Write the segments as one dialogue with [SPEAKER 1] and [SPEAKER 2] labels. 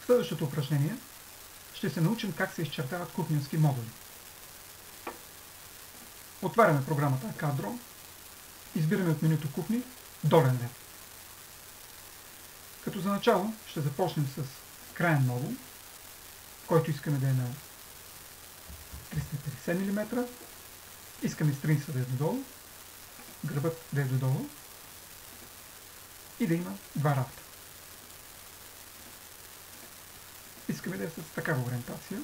[SPEAKER 1] В следващото упражнение ще се научим как се изчертават кухненски модули. Отваряме програмата Акадро, избираме от менюто Кухни долен ред. Като за начало ще започнем с краен модул, който искаме да е на 350 мм. Искаме страницата да е додолу, гърбът да е додолу и да има два рафта. Искаме да е с такава ориентация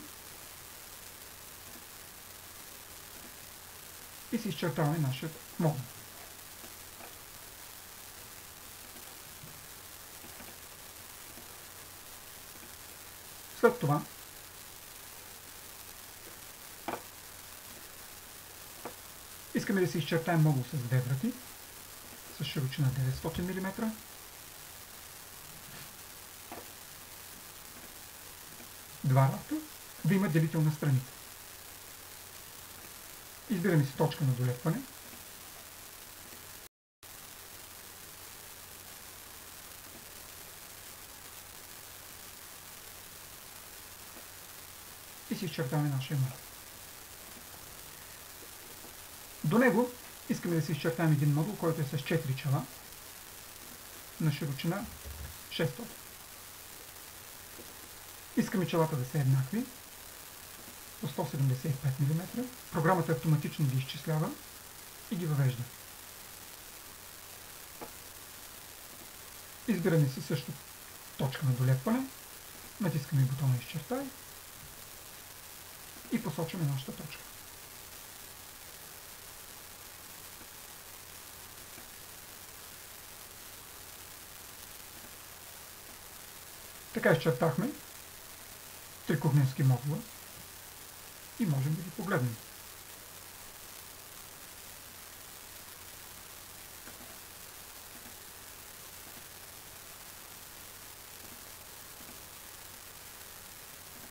[SPEAKER 1] и си изчертаваме нашия модул. След това искаме да си изчертаем модул с две врати, с широчина 900 мм. Два рафта, да има делителна страница. Избираме си точка на долепване. И си изчертаваме нашия модул. До него искаме да си изчертаем един модул, който е с 4 чела на широчина 600. Искаме челата да са еднакви по 175 мм. Програмата автоматично ги изчислява и ги въвежда. Избираме си също точка на долепване, натискаме бутона Изчертай и посочваме нашата точка. Така изчертахме три кухненски модула и можем да ги погледнем.